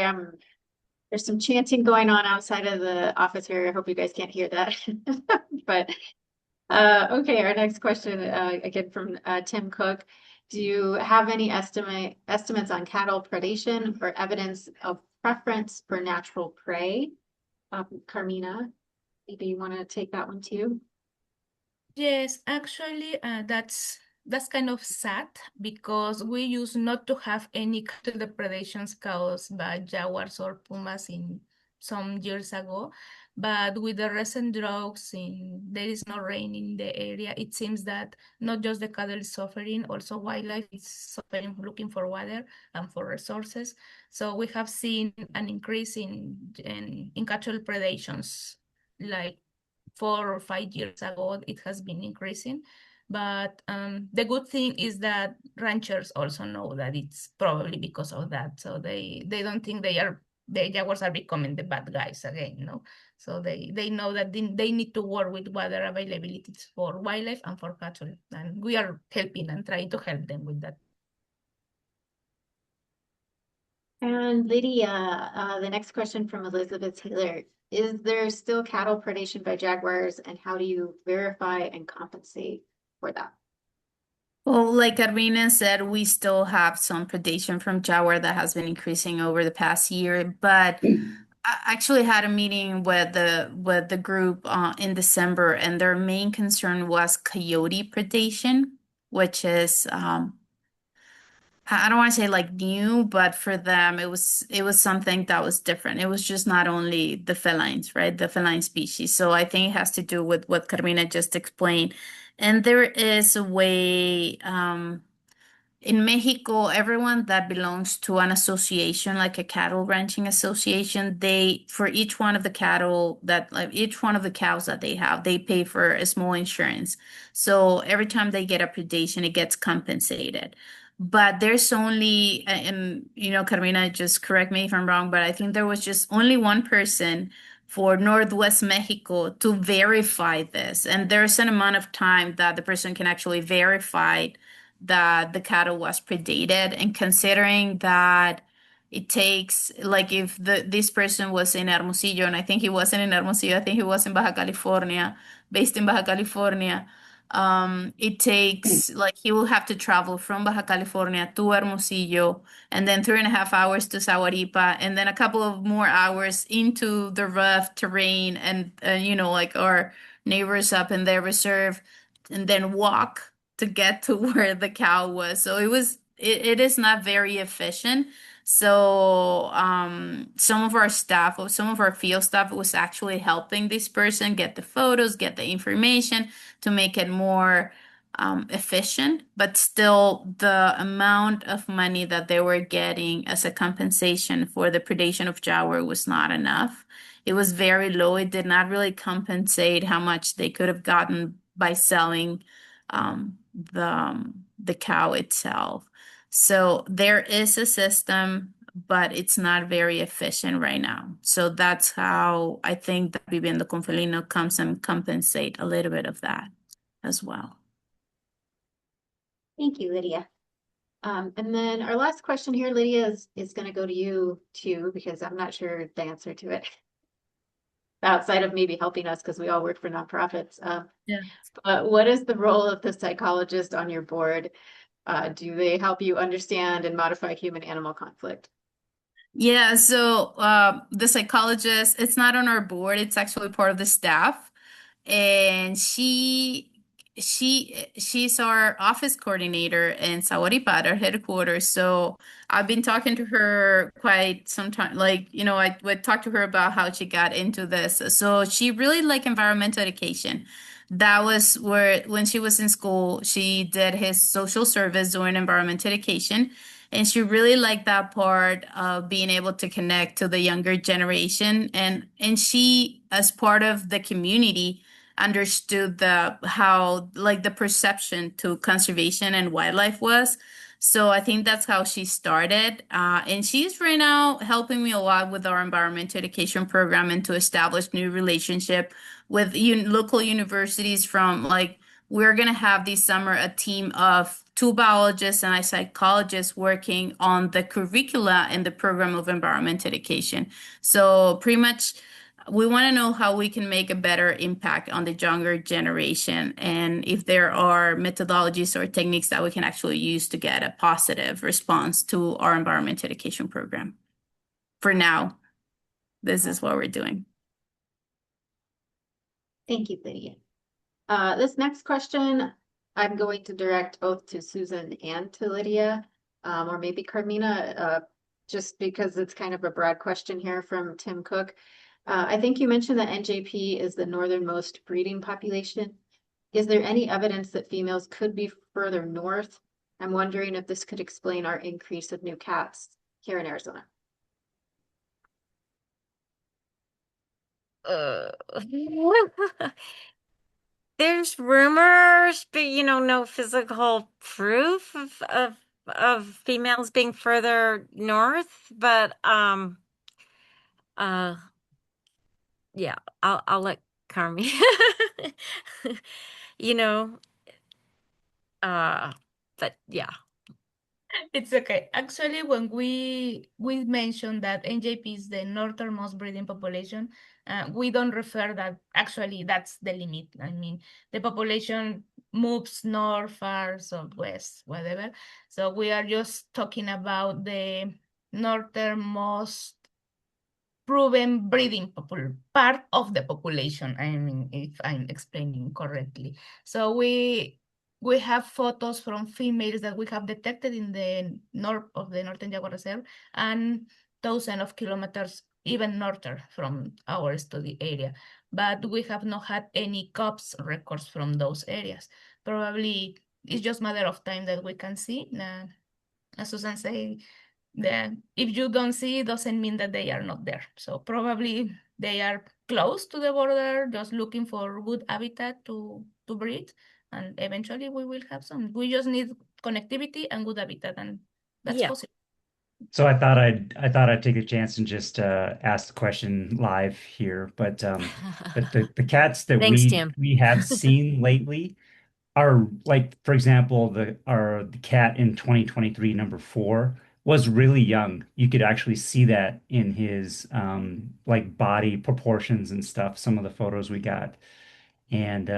there's some chanting going on outside of the office here. I hope you guys can't hear that. But okay, our next question again from Tim Cook. Do you have any estimates on cattle predation or evidence of preference for natural prey? Carmina, maybe you want to take that one too? Yes, actually, that's kind of sad, because we used not to have any cattle depredations caused by jaguars or pumas in some years ago. But with the recent droughts, there is no rain in the area, it seems that not just the cattle is suffering, also wildlife is suffering, looking for water and for resources. So we have seen an increase in cattle predations, like 4 or 5 years ago. It has been increasing. But the good thing is that ranchers also know that it's probably because of that. So they don't think the jaguars are becoming the bad guys again, no? So they know that they need to work with water availability for wildlife and for cattle. And we are helping and trying to help them with that. And Lydia, the next question from Elizabeth Taylor. Is there still cattle predation by jaguars, and how do you verify and compensate for that? Well, like Carmina said, we still have some predation from jaguar that has been increasing over the past year. But I actually had a meeting with the group in December, and their main concern was coyote predation, which is I don't want to say like new, but for them it was something that was different. It was just not only the felines, right? The feline species. So I think it has to do with what Carmina just explained. And there is a way, in Mexico, everyone that belongs to an association, like a cattle ranching association, they, for each one of the cattle that, like each one of the cows that they have, they pay for a small insurance. So every time they get a predation, it gets compensated. But there's only, and Carmina, just correct me if I'm wrong, but I think there was just only one person for Northwest Mexico to verify this. And there's an amount of time that the person can actually verify that the cattle was predated, and considering that it takes, like, if this person was in Hermosillo, and I think he wasn't in Hermosillo, I think he was in Baja California, based in Baja California. It takes, like, he will have to travel from Baja California to Hermosillo, and then 3.5 hours to Sahuaripa, and then a couple of more hours into the rough terrain, and like our neighbors up in their reserve, and then walk to get to where the cow was. So it is not very efficient. So some of our staff, or some of our field staff, was actually helping this person get the photos, get the information to make it more efficient. But still, the amount of money that they were getting as a compensation for the predation of jaguar was not enough. It was very low. It did not really compensate how much they could have gotten by selling the cow itself. So there is a system, but it's not very efficient right now. So that's how I think that Viviendo con Felino comes and compensate a little bit of that as well. Thank you, Lydia. And then our last question here, Lydia, is going to go to you too, because I'm not sure the answer to it. Outside of maybe helping us, because we all work for nonprofits. Yeah. But what is the role of the psychologist on your board? Do they help you understand and modify human-animal conflict? Yeah, so the psychologist, it's not on our board, it's actually part of the staff. And she's our office coordinator in Sahuaripa at our headquarters. So I've been talking to her quite some time. Like, I would talk to her about how she got into this. So she really liked environmental education. That was where, when she was in school, she did his social service doing environmental education. And she really liked that part of being able to connect to the younger generation. And she, as part of the community, understood how, like, the perception to conservation and wildlife was. So I think that's how she started. And she's right now helping me a lot with our environmental education program, and to establish new relationship with local universities. From, like, we're going to have this summer a team of 2 biologists and a psychologist working on the curricula and the program of environmental education. So pretty much we want to know how we can make a better impact on the younger generation, and if there are methodologies or techniques that we can actually use to get a positive response to our environmental education program. For now, this is what we're doing. Thank you, Lydia. This next question, I'm going to direct both to Susan and to Lydia, or maybe Carmina, just because it's kind of a broad question here from Tim Cook. I think you mentioned that NJP is the northernmost breeding population. Is there any evidence that females could be further north? I'm wondering if this could explain our increase of new cats here in Arizona. There's rumors, but no physical proof of females being further north. But yeah, I'll let Carmi. But yeah. It's okay. Actually, when we mentioned that NJP is the northernmost breeding population, we don't refer that actually that's the limit. I mean, the population moves north, far, southwest, whatever. So we are just talking about the northernmost proven breeding part of the population. I mean, if I'm explaining correctly. So we we have photos from females that we have detected in the north of the Northern Jaguar Reserve and thousands of kilometers even norther from our study area. But we have not had any COPS records from those areas. Probably it's just a matter of time that we can see. As Susan said, if you don't see, it doesn't mean that they are not there. So probably they are close to the border, just looking for good habitat to breed, and eventually we will have some. We just need connectivity and good habitat, and that's Yeah. possible. So I thought I'd take a chance and just ask the question live here. But the cats that Thanks, we Tim. we have seen lately are like, for example, the cat in 2023, number 4, was really young. You could actually see that in his like body proportions and stuff, some of the photos we got. And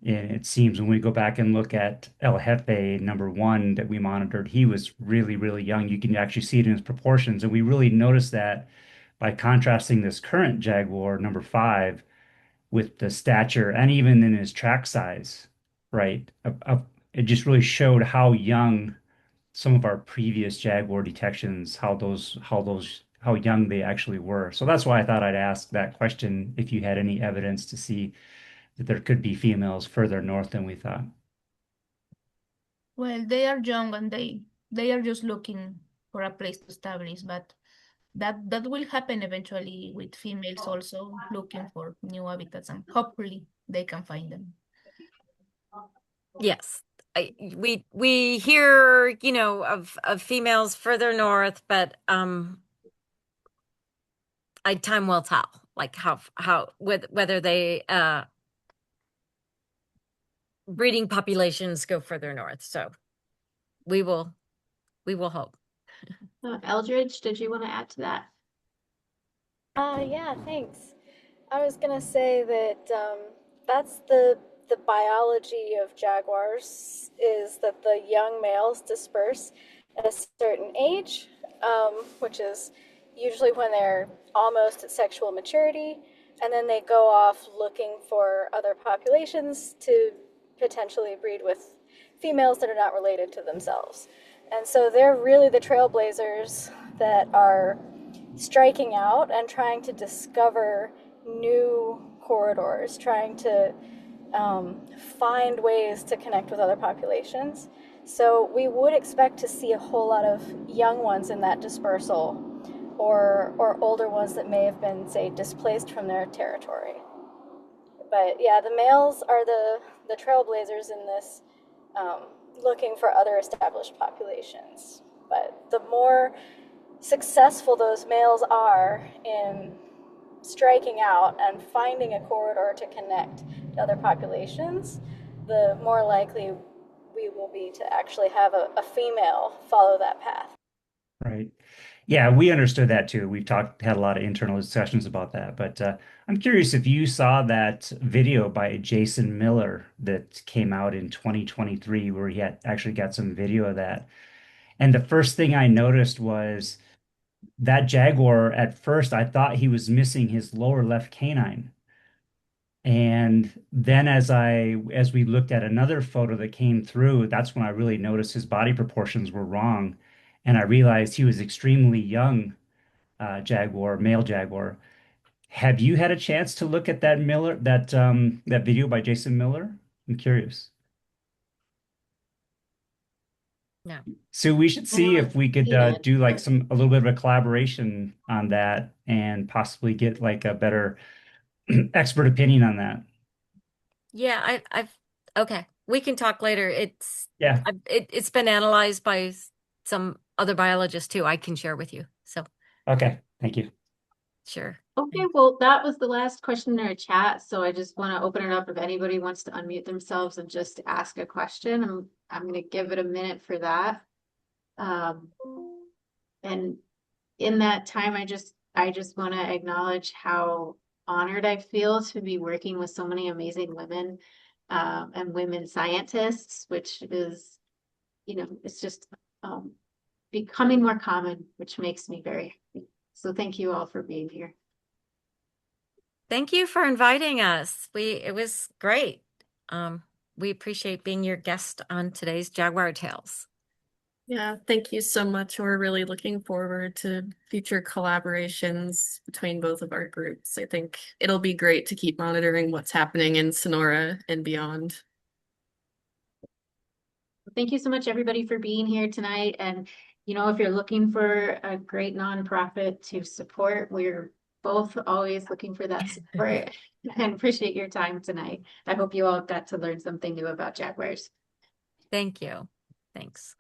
it seems when we go back and look at El Jefe number 1 that we monitored, he was really, really young. You can actually see it in his proportions. And we really noticed that by contrasting this current Jaguar number 5 with the stature and even in his track size, right? It just really showed how young some of our previous Jaguar detections, how young they actually were. So that's why I thought I'd ask that question if you had any evidence to see that there could be females further north than we thought. Well, they are young and they are just looking for a place to establish, but that will happen eventually with females also looking for new habitats, and hopefully they can find them. Yes. We hear, of females further north, but time will tell, like whether they breeding populations go further north. So we will hope. Eldridge, did you want to add to that? Yeah, thanks. I was gonna say that that's the biology of jaguars is that the young males disperse at a certain age, which is usually when they're almost at sexual maturity, and then they go off looking for other populations to potentially breed with females that are not related to themselves. And so they're really the trailblazers that are striking out and trying to discover new corridors, trying to find ways to connect with other populations. So we would expect to see a whole lot of young ones in that dispersal, or older ones that may have been, say, displaced from their territory. But yeah, the males are the trailblazers in this, looking for other established populations. But the more successful those males are in striking out and finding a corridor to connect to other populations, the more likely we will be to actually have a female follow that path. Right. Yeah, we understood that too. Had a lot of internal discussions about that. But I'm curious if you saw that video by Jason Miller that came out in 2023, where he had actually got some video of that. And the first thing I noticed was that jaguar, at first, I thought he was missing his lower left canine. And then as we looked at another photo that came through, that's when I really noticed his body proportions were wrong. And I realized he was extremely young, male jaguar. Have you had a chance to look at that video by Jason Miller? I'm curious. No. So we should see if we could seen it, do like but a little bit of a collaboration on that and possibly get like a better expert opinion on that. Yeah, okay. We can talk later. Yeah. It's been analyzed by some other biologists too. I can share with you. So Okay. Thank you. sure. okay, well, that was the last question in our chat. So I just want to open it up if anybody wants to unmute themselves and just ask a question. I'm going to give it a minute for that. And in that time, I just want to acknowledge how honored I feel to be working with so many amazing women and women scientists, which is, it's just becoming more common, which makes me very happy. So thank you all for being here. Thank you for inviting us. It was great. we appreciate being your guest on today's Jaguar Tales. Yeah, thank you so much. We're really looking forward to future collaborations between both of our groups. I think it'll be great to keep monitoring what's happening in Sonora and beyond. Thank you so much, everybody, for being here tonight. And, if you're looking for a great nonprofit to support, we're both always looking for that support and appreciate your time tonight. I hope you all got to learn something new about Jaguars. Thank you. Thanks.